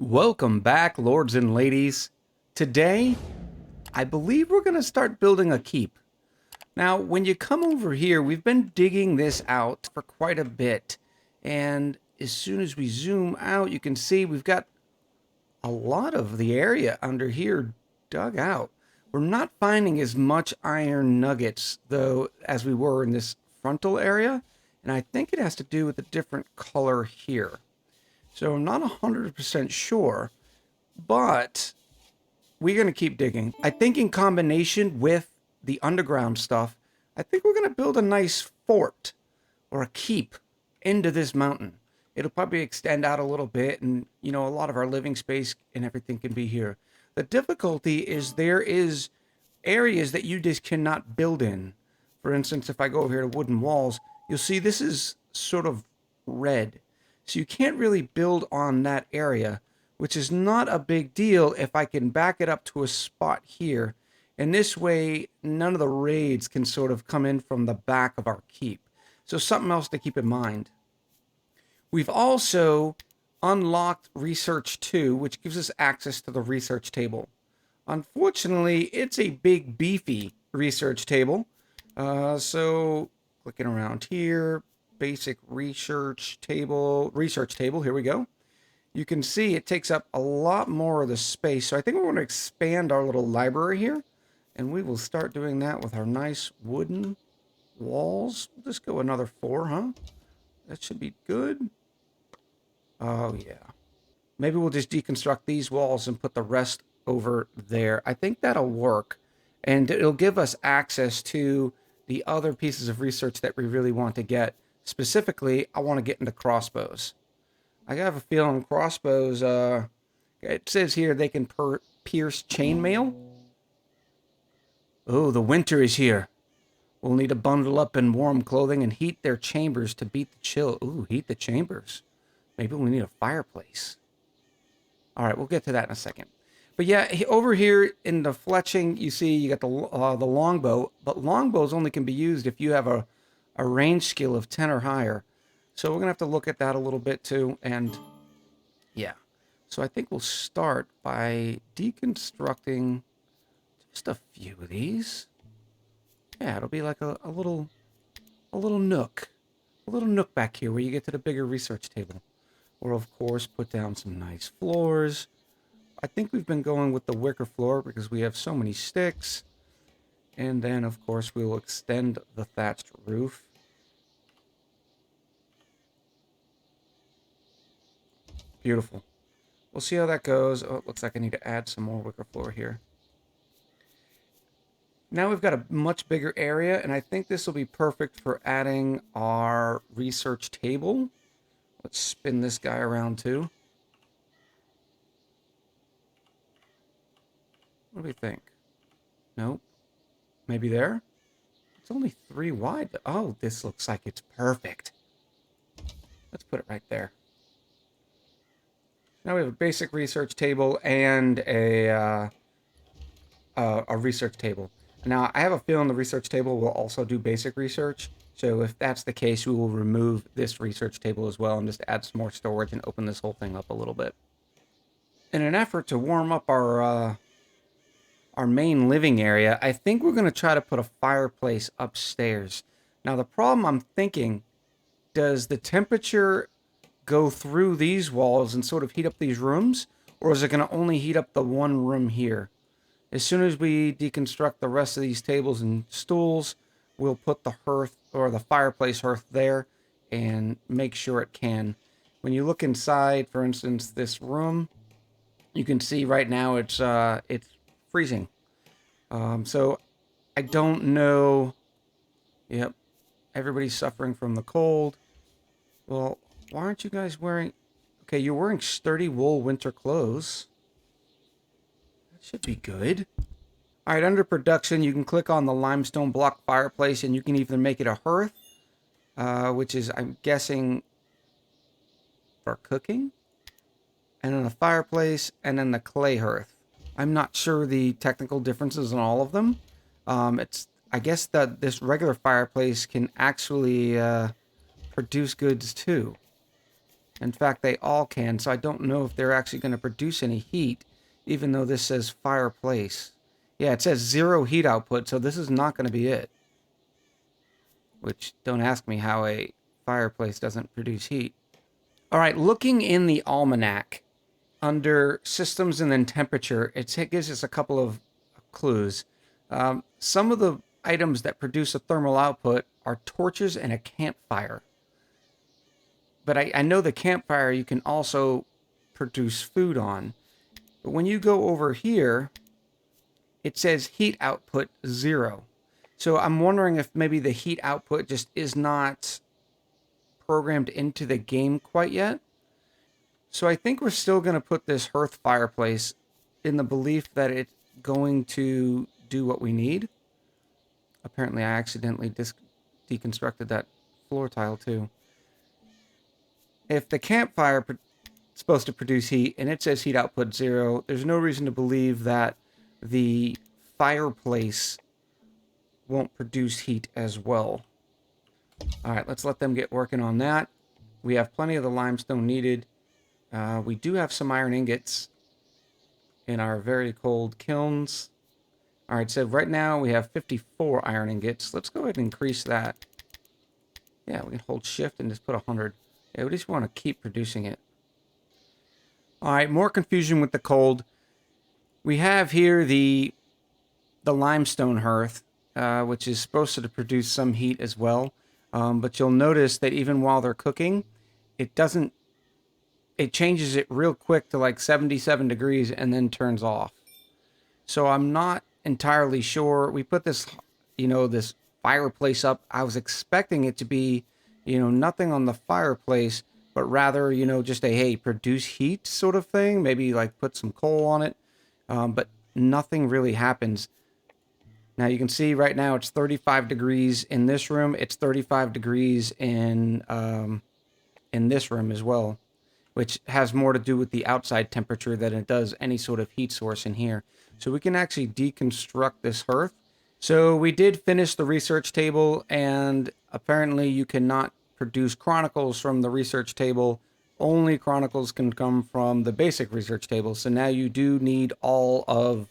Welcome back, lords and ladies. Today, I believe we're going to start building a keep. Now, when you come over here, we've been digging this out for quite a bit. And as soon as we zoom out, you can see we've got a lot of the area under here dug out. We're not finding as much iron nuggets, though, as we were in this frontal area. And I think it has to do with the different color here. So I'm not 100% sure, but we're going to keep digging. I think in combination with the underground stuff, I think we're going to build a nice fort or a keep into this mountain. It'll probably extend out a little bit, and a lot of our living space and everything can be here. The difficulty is there is areas that you just cannot build in. For instance, if I go over here to wooden walls, you'll see this is sort of red. So you can't really build on that area, which is not a big deal if I can back it up to a spot here. And this way, none of the raids can sort of come in from the back of our keep. So something else to keep in mind. We've also unlocked Research 2, which gives us access to the research table. Unfortunately, it's a big, beefy research table. So clicking around here, basic research table, here we go. You can see it takes up a lot more of the space. So I think we're going to expand our little library here. And we will start doing that with our nice wooden walls. We'll just go another 4, huh? That should be good. Oh, yeah. Maybe we'll just deconstruct these walls and put the rest over there. I think that'll work. And it'll give us access to the other pieces of research that we really want to get. Specifically, I want to get into crossbows. I have a feeling crossbows, it says here they can pierce chainmail. Oh, the winter is here. We'll need to bundle up in warm clothing and heat their chambers to beat the chill. Ooh, heat the chambers. Maybe we need a fireplace. All right, we'll get to that in a second. But yeah, over here in the fletching, you see you got the longbow. But longbows only can be used if you have a range skill of 10 or higher. So we're going to have to look at that a little bit too. And yeah, so I think we'll start by deconstructing just a few of these. Yeah, it'll be like a little nook. A little nook back here where you get to the bigger research table. Or of course, put down some nice floors. I think we've been going with the wicker floor because we have so many sticks. And then, of course, we will extend the thatched roof. Beautiful. We'll see how that goes. Oh, it looks like I need to add some more wicker floor here. Now we've got a much bigger area, and I think this will be perfect for adding our research table. Let's spin this guy around too. What do we think? Nope. Maybe there? It's only 3 wide. Oh, this looks like it's perfect. Let's put it right there. Now we have a basic research table and a research table. Now, I have a feeling the research table will also do basic research. So if that's the case, we will remove this research table as well and just add some more storage and open this whole thing up a little bit. In an effort to warm up our main living area, I think we're going to try to put a fireplace upstairs. Now, the problem I'm thinking, does the temperature go through these walls and sort of heat up these rooms? Or is it going to only heat up the one room here? As soon as we deconstruct the rest of these tables and stools, we'll put the hearth or the fireplace hearth there and make sure it can. When you look inside, for instance, this room, you can see right now it's freezing. So I don't know. Yep, everybody's suffering from the cold. Well, why aren't you guys wearing... Okay, you're wearing sturdy wool winter clothes. That should be good. All right, under production, you can click on the limestone block fireplace, and you can either make it a hearth, which is, I'm guessing, for cooking, and then a fireplace, and then the clay hearth. I'm not sure the technical differences in all of them. I guess that this regular fireplace can actually produce goods too. In fact, they all can, so I don't know if they're actually going to produce any heat, even though this says fireplace. Yeah, it says 0 heat output, so this is not going to be it. Which, don't ask me how a fireplace doesn't produce heat. All right, looking in the almanac, under systems and then temperature, it gives us a couple of clues. Some of the items that produce a thermal output are torches and a campfire. But I know the campfire you can also produce food on. But when you go over here, it says heat output 0. So I'm wondering if maybe the heat output just is not programmed into the game quite yet. So I think we're still going to put this hearth fireplace in the belief that it's going to do what we need. Apparently I accidentally deconstructed that floor tile too. If the campfire is supposed to produce heat and it says heat output 0, there's no reason to believe that the fireplace won't produce heat as well. All right, let's let them get working on that. We have plenty of the limestone needed. We do have some iron ingots in our very cold kilns. All right, so right now we have 54 iron ingots. Let's go ahead and increase that. Yeah, we can hold shift and just put 100. Yeah, we just want to keep producing it. All right, more confusion with the cold. We have here the limestone hearth, which is supposed to produce some heat as well. But you'll notice that even while they're cooking, it doesn't. It changes it real quick to like 77 degrees and then turns off. So I'm not entirely sure. We put this, this fireplace up. I was expecting it to be, nothing on the fireplace, but rather, just a, hey, produce heat sort of thing. Maybe like put some coal on it. But nothing really happens. Now you can see right now it's 35 degrees in this room. It's 35 degrees in this room as well, which has more to do with the outside temperature than it does any sort of heat source in here. So we can actually deconstruct this hearth. So we did finish the research table, and apparently you cannot produce chronicles from the research table. Only chronicles can come from the basic research table. So now you do need all of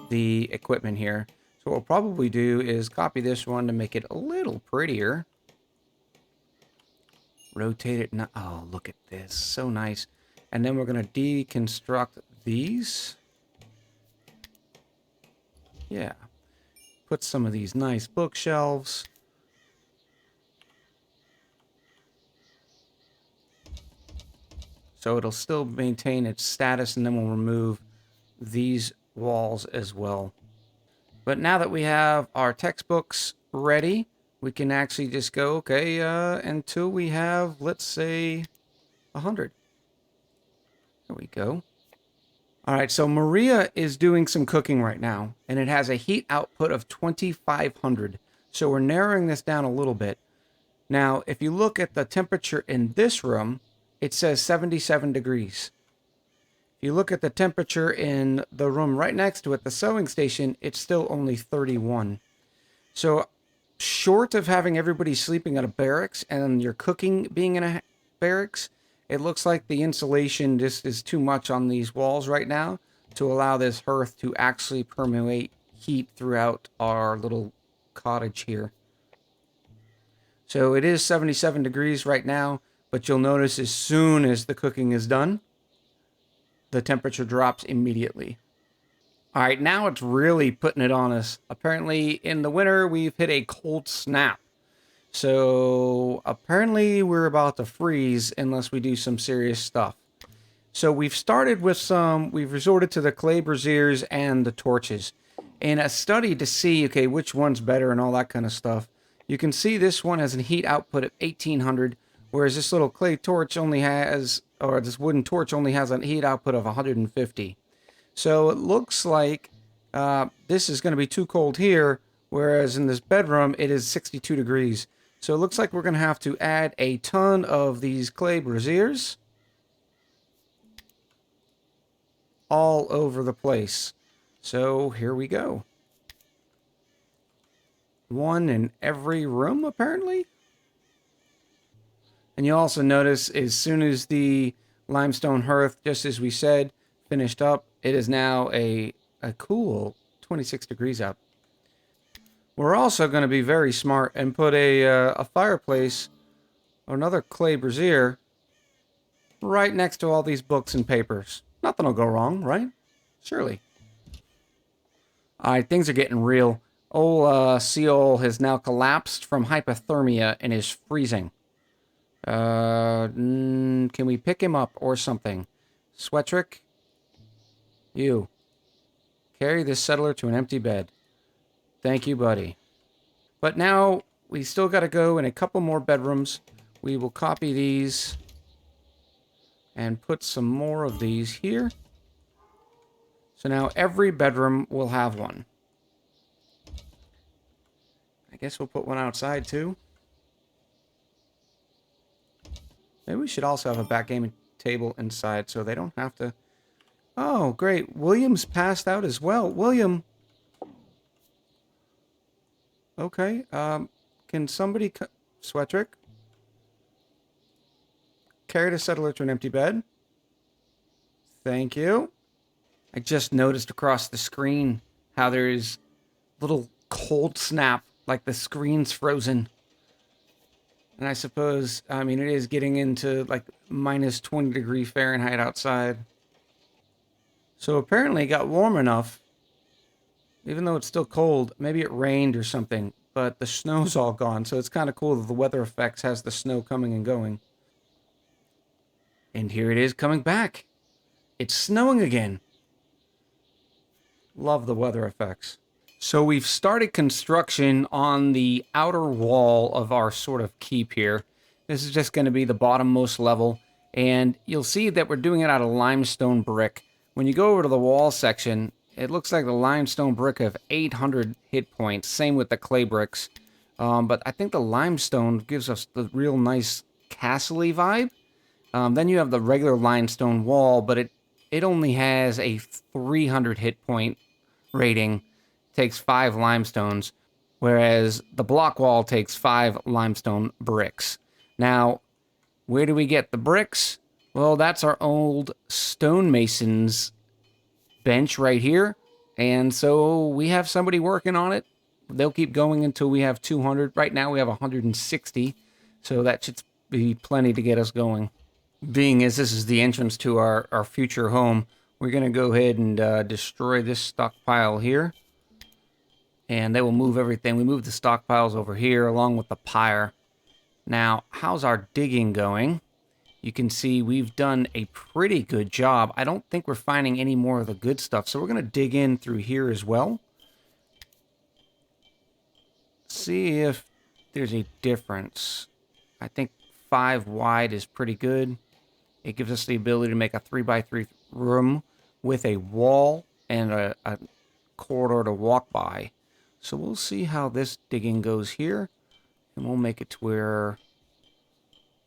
the equipment here. So what we'll probably do is copy this one to make it a little prettier. Rotate it. Oh, look at this. So nice. And then we're going to deconstruct these. Yeah. Put some of these nice bookshelves. So it'll still maintain its status, and then we'll remove these walls as well. But now that we have our textbooks ready, we can actually just go, okay, until we have, let's say, 100. There we go. All right, so Maria is doing some cooking right now, and it has a heat output of 2,500. So we're narrowing this down a little bit. Now, if you look at the temperature in this room, it says 77 degrees. If you look at the temperature in the room right next to it, the sewing station, it's still only 31. So short of having everybody sleeping at a barracks and your cooking being in a barracks, it looks like the insulation just is too much on these walls right now to allow this hearth to actually permeate heat throughout our little cottage here. So it is 77 degrees right now, but you'll notice as soon as the cooking is done, the temperature drops immediately. All right, now it's really putting it on us. Apparently, in the winter, we've hit a cold snap. So apparently, we're about to freeze unless we do some serious stuff. So we've started with we've resorted to the clay braziers and the torches. In a study to see, okay, which one's better and all that kind of stuff, you can see this one has a heat output of 1,800, whereas this little clay torch only has, or this wooden torch only has a heat output of 150. So it looks like this is going to be too cold here, whereas in this bedroom it is 62 degrees. So it looks like we're going to have to add a ton of these clay braziers all over the place. So here we go. One in every room, apparently. And you'll also notice as soon as the limestone hearth, just as we said, finished up, it is now a cool 26 degrees out. We're also going to be very smart and put a fireplace or another clay brazier right next to all these books and papers. Nothing will go wrong, right? Surely. All right, things are getting real. Old Seal has now collapsed from hypothermia and is freezing. Can we pick him up or something? Swetrick, you. Carry this settler to an empty bed. Thank you, buddy. But now we still got to go in a couple more bedrooms. We will copy these and put some more of these here. So now every bedroom will have one. I guess we'll put one outside too. Maybe we should also have a backgammon table inside so they don't have to... Oh, great. William's passed out as well. William. Okay. Can somebody... Swetrick? Carry the settler to an empty bed. Thank you. I just noticed across the screen how there's little cold snap, like the screen's frozen. And I suppose, I mean, it is getting into like minus 20 degree Fahrenheit outside. So apparently it got warm enough, even though it's still cold. Maybe it rained or something, but the snow's all gone. So it's kind of cool that the weather effects has the snow coming and going. And here it is coming back. It's snowing again. Love the weather effects. So we've started construction on the outer wall of our sort of keep here. This is just going to be the bottommost level. And you'll see that we're doing it out of limestone brick. When you go over to the wall section, it looks like the limestone brick have 800 hit points. Same with the clay bricks. But I think the limestone gives us the real nice castle-y vibe. Then you have the regular limestone wall, but it only has a 300 hit point rating. Takes 5 limestones, whereas the block wall takes 5 limestone bricks. Now, where do we get the bricks? Well, that's our old stonemason's bench right here. And so we have somebody working on it. They'll keep going until we have 200. Right now we have 160. So that should be plenty to get us going. Being as this is the entrance to our future home, we're going to go ahead and destroy this stockpile here. And they will move everything. We move the stockpiles over here along with the pyre. Now, how's our digging going? You can see we've done a pretty good job. I don't think we're finding any more of the good stuff. So we're going to dig in through here as well. See if there's a difference. I think 5 wide is pretty good. It gives us the ability to make a 3x3 room with a wall and a corridor to walk by. So we'll see how this digging goes here. And we'll make it to where,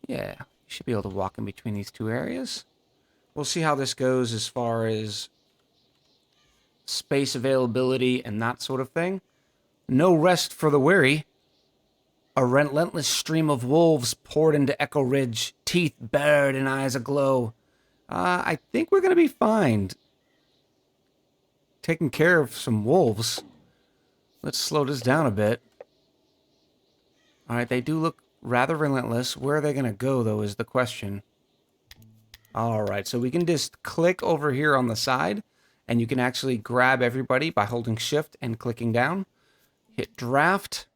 yeah, you should be able to walk in between these two areas. We'll see how this goes as far as space availability and that sort of thing. No rest for the weary. A relentless stream of wolves poured into Echo Ridge, teeth bared and eyes aglow. I think we're going to be fine. Taking care of some wolves. Let's slow this down a bit. All right, they do look rather relentless. Where are they going to go, though, is the question. All right, so we can just click over here on the side, and you can actually grab everybody by holding Shift and clicking down. Hit Draft.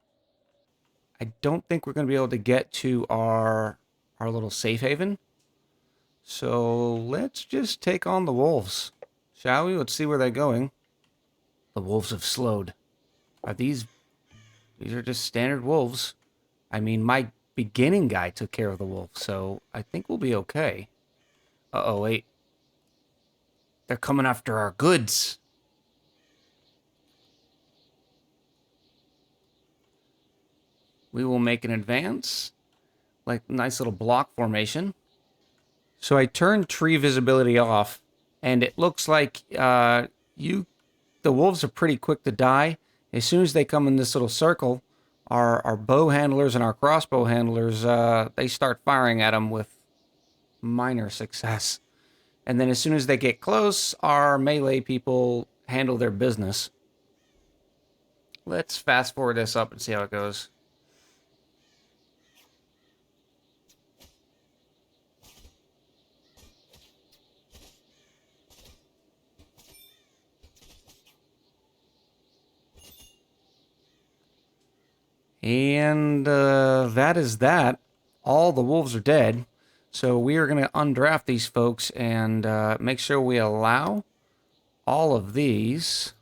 I don't think we're going to be able to get to our little safe haven. So let's just take on the wolves, shall we? Let's see where they're going. The wolves have slowed. Are these are just standard wolves. I mean, my beginning guy took care of the wolf, so I think we'll be okay. Uh-oh, wait. They're coming after our goods. We will make an advance. Like, nice little block formation. So I turned tree visibility off, and it looks like the wolves are pretty quick to die. As soon as they come in this little circle, Our bow handlers and our crossbow handlers, they start firing at them with minor success. And then as soon as they get close, our melee people handle their business. Let's fast forward this up and see how it goes. And that is that. All the wolves are dead. So we are going to undraft these folks and make sure we allow all of these.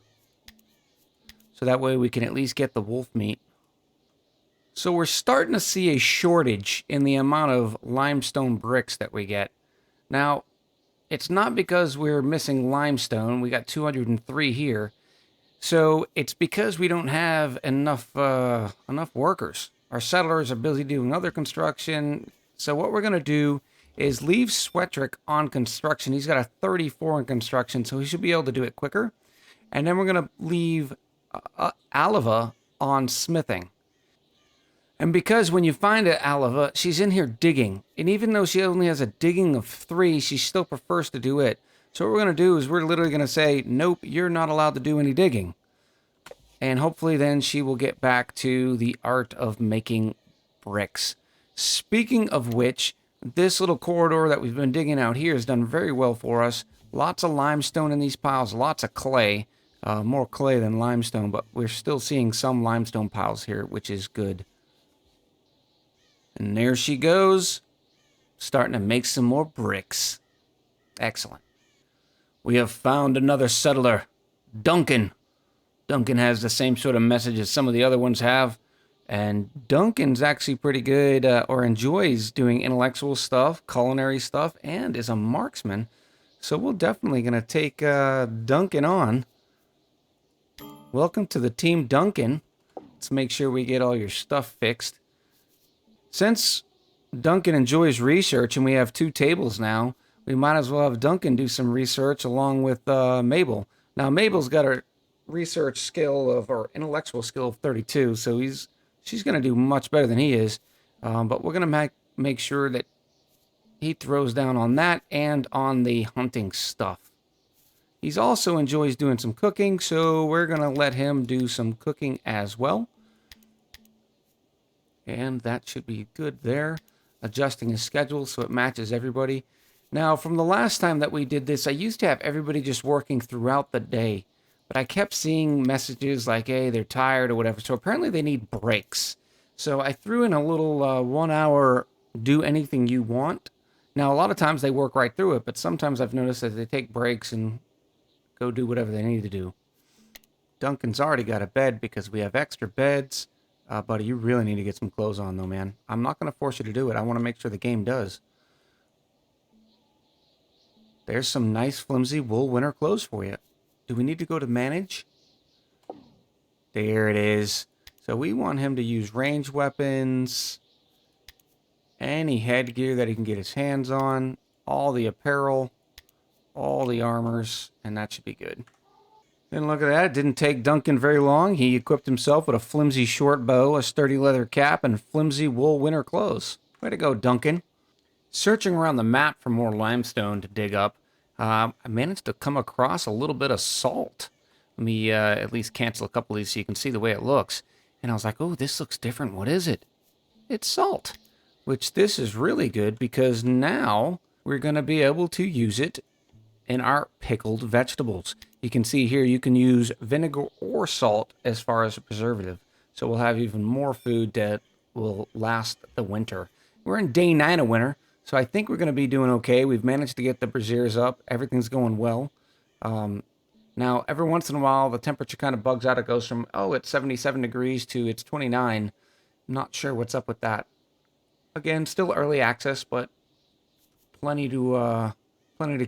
So that way we can at least get the wolf meat. So we're starting to see a shortage in the amount of limestone bricks that we get. Now, it's not because we're missing limestone. We got 203 here. So it's because we don't have enough workers. Our settlers are busy doing other construction. So what we're going to do is leave Swetrick on construction. He's got a 34 in construction, so he should be able to do it quicker. And then we're going to leave Aliva on smithing. And because when you find Aliva, she's in here digging. And even though she only has a digging of 3, she still prefers to do it. So what we're going to do is we're literally going to say, nope, you're not allowed to do any digging. And hopefully then she will get back to the art of making bricks. Speaking of which, this little corridor that we've been digging out here has done very well for us. Lots of limestone in these piles, lots of clay. More clay than limestone, but we're still seeing some limestone piles here, which is good. And there she goes, starting to make some more bricks. Excellent. We have found another settler, Duncan. Duncan has the same sort of message as some of the other ones have. And Duncan's actually pretty good, or enjoys doing intellectual stuff, culinary stuff, and is a marksman. So we're definitely going to take Duncan on. Welcome to the team, Duncan. Let's make sure we get all your stuff fixed. Since Duncan enjoys research and we have 2 tables now, we might as well have Duncan do some research along with Mabel. Now, Mabel's got a research skill of, or intellectual skill of 32, so she's going to do much better than he is. But we're going to make sure that he throws down on that and on the hunting stuff. He also enjoys doing some cooking, so we're going to let him do some cooking as well. And that should be good there. Adjusting his schedule so it matches everybody. Now, from the last time that we did this, I used to have everybody just working throughout the day. But I kept seeing messages like, hey, they're tired or whatever. So apparently they need breaks. So I threw in a little 1-hour do anything you want. Now, a lot of times they work right through it, but sometimes I've noticed that they take breaks and go do whatever they need to do. Duncan's already got a bed because we have extra beds. Buddy, you really need to get some clothes on, though, man. I'm not going to force you to do it. I want to make sure the game does. There's some nice flimsy wool winter clothes for you. Do we need to go to manage? There it is. So we want him to use ranged weapons, any headgear that he can get his hands on, all the apparel, all the armors, and that should be good. And look at that, it didn't take Duncan very long. He equipped himself with a flimsy short bow, a sturdy leather cap, and flimsy wool winter clothes. Way to go, Duncan. Searching around the map for more limestone to dig up, I managed to come across a little bit of salt. Let me at least cancel a couple of these so you can see the way it looks. And I was like, oh, this looks different. What is it? It's salt, which this is really good because now we're going to be able to use it in our pickled vegetables. You can see here you can use vinegar or salt as far as a preservative. So we'll have even more food that will last the winter. We're in day 9 of winter, so I think we're going to be doing okay. We've managed to get the braziers up. Everything's going well. Now, every once in a while, the temperature kind of bugs out. It goes from, oh, it's 77 degrees to it's 29. Not sure what's up with that. Again, still early access, but plenty to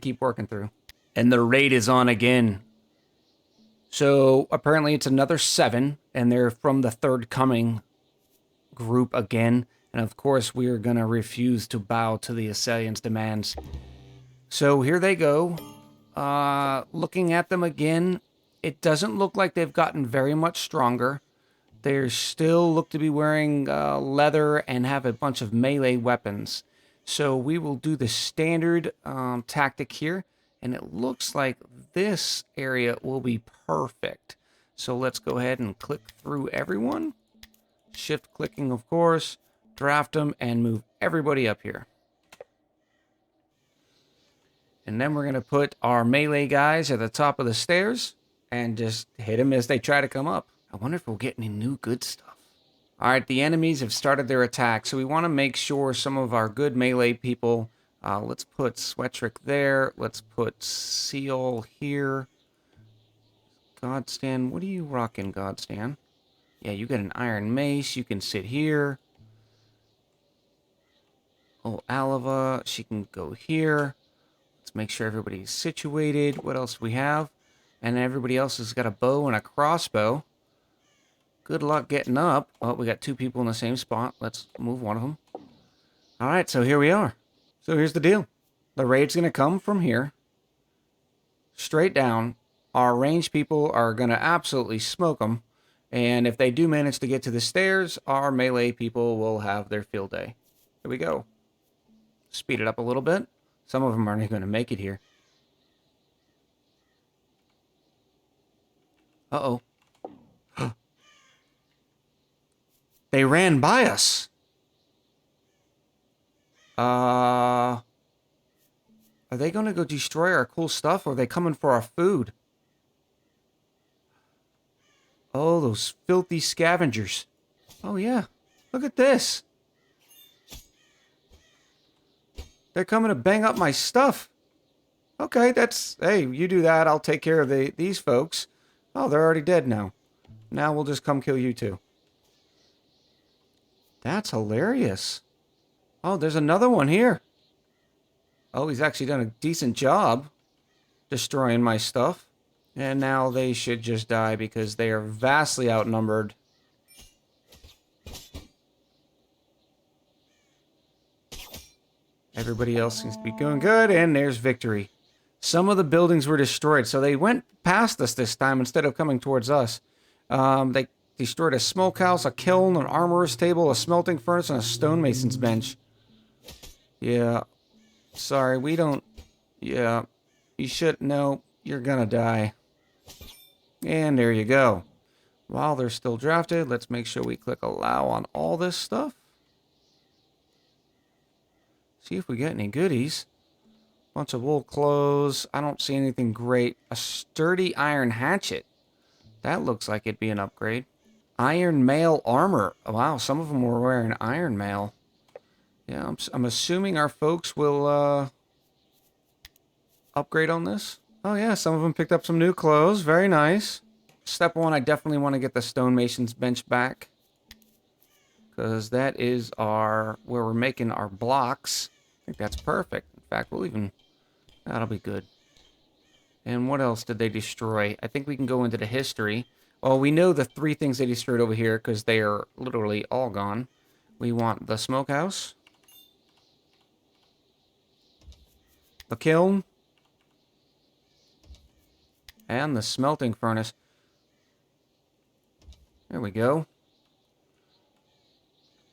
keep working through. And the raid is on again. So apparently it's another 7, and they're from the Third Coming group again. And of course, we are going to refuse to bow to the assailants' demands. So here they go. Looking at them again, it doesn't look like they've gotten very much stronger. They still look to be wearing leather and have a bunch of melee weapons. So we will do the standard tactic here. And it looks like this area will be perfect. So let's go ahead and click through everyone. Shift clicking, of course. Draft them and move everybody up here. And then we're going to put our melee guys at the top of the stairs and just hit them as they try to come up. I wonder if we'll get any new good stuff. All right, the enemies have started their attack, so we want to make sure some of our good melee people... let's put Swetrick there. Let's put Seal here. Godstan, what are you rocking, Godstan? Yeah, you got an iron mace. You can sit here. Oh, Alava, she can go here. Let's make sure everybody's situated. What else do we have? And everybody else has got a bow and a crossbow. Good luck getting up. Oh, we got two people in the same spot. Let's move one of them. All right, so here we are. So here's the deal. The raid's going to come from here. Straight down. Our ranged people are going to absolutely smoke them. And if they do manage to get to the stairs, our melee people will have their field day. Here we go. Speed it up a little bit. Some of them aren't even going to make it here. Uh-oh. They ran by us. Are they going to go destroy our cool stuff, or are they coming for our food? Oh, those filthy scavengers. Oh, yeah. Look at this. They're coming to bang up my stuff. Okay, that's... Hey, you do that. I'll take care of these folks. Oh, they're already dead now. Now we'll just come kill you too. That's hilarious. Oh, there's another one here. Oh, he's actually done a decent job destroying my stuff. And now they should just die because they are vastly outnumbered. Everybody else seems to be doing good, and there's victory. Some of the buildings were destroyed, so they went past us this time instead of coming towards us. They destroyed a smokehouse, a kiln, an armorer's table, a smelting furnace, and a stonemason's bench. Yeah. Sorry, we don't... Yeah. You should... No, you're gonna die. And there you go. While they're still drafted, let's make sure we click allow on all this stuff. See if we get any goodies. Bunch of wool clothes. I don't see anything great. A sturdy iron hatchet. That looks like it'd be an upgrade. Iron mail armor. Wow, some of them were wearing iron mail. Yeah, I'm assuming our folks will upgrade on this. Oh yeah, some of them picked up some new clothes. Very nice. Step one, I definitely want to get the stonemason's bench back. Because that is where we're making our blocks. I think that's perfect. In fact, that'll be good. And what else did they destroy? I think we can go into the history. Well, we know the three things they destroyed over here because they are literally all gone. We want the smokehouse, the kiln, and the smelting furnace. There we go.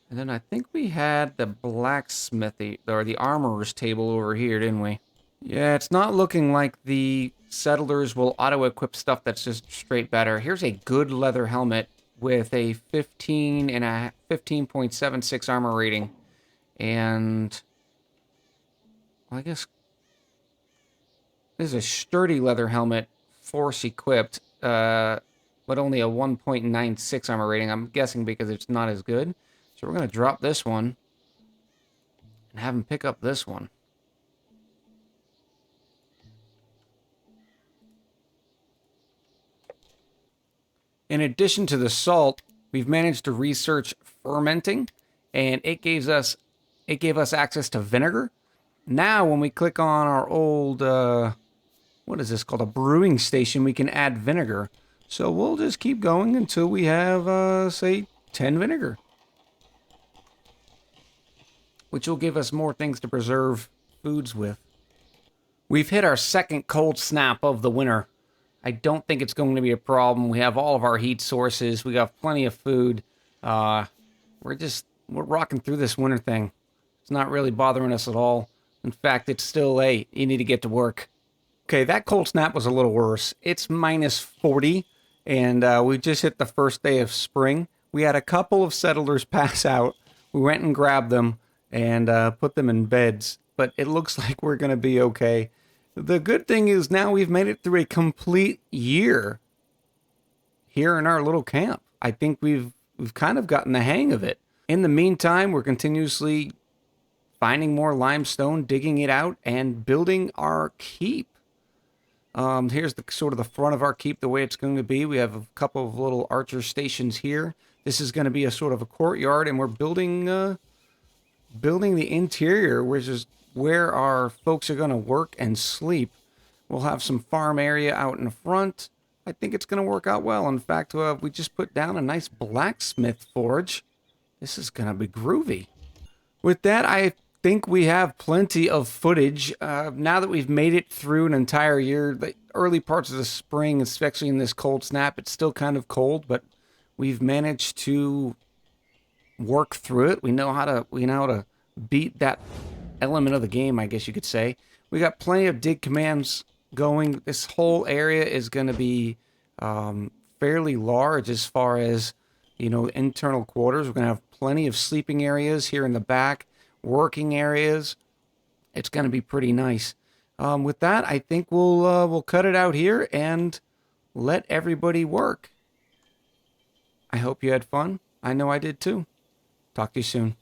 And then I think we had the blacksmithy, or the armorer's table over here, didn't we? Yeah, it's not looking like the settlers will auto-equip stuff that's just straight better. Here's a good leather helmet with a 15.76 armor rating. And well, I guess this is a sturdy leather helmet, force equipped, but only a 1.96 armor rating. I'm guessing because it's not as good. So we're going to drop this one and have him pick up this one. In addition to the salt, we've managed to research fermenting, and it gave us access to vinegar. Now, when we click on our old, what is this called? A brewing station, we can add vinegar. So we'll just keep going until we have, say, 10 vinegar. Which will give us more things to preserve foods with. We've hit our second cold snap of the winter. I don't think it's going to be a problem. We have all of our heat sources. We got plenty of food. Uh, we're rocking through this winter thing. It's not really bothering us at all. In fact, it's still late. You need to get to work. Okay, that cold snap was a little worse. It's minus 40, and we just hit the first day of spring. We had a couple of settlers pass out. We went and grabbed them and put them in beds, but it looks like we're going to be okay. The good thing is now we've made it through a complete year here in our little camp. I think we've kind of gotten the hang of it. In the meantime, we're continuously finding more limestone, digging it out, and building our keep. Here's the sort of the front of our keep, the way it's going to be. We have a couple of little archer stations here. This is going to be a sort of a courtyard, and we're building the interior, which is where our folks are going to work and sleep. We'll have some farm area out in the front. I think it's going to work out well. In fact, we just put down a nice blacksmith forge. This is going to be groovy. With that, I think we have plenty of footage. Now that we've made it through an entire year, the early parts of the spring, especially in this cold snap, it's still kind of cold, but we've managed to work through it. We know how to beat that element of the game, I guess you could say. We got plenty of dig commands going. This whole area is going to be fairly large as far as, internal quarters. We're going to have plenty of sleeping areas here in the back, working areas. It's going to be pretty nice. With that, I think we'll cut it out here and let everybody work. I hope you had fun. I know I did too. Talk to you soon.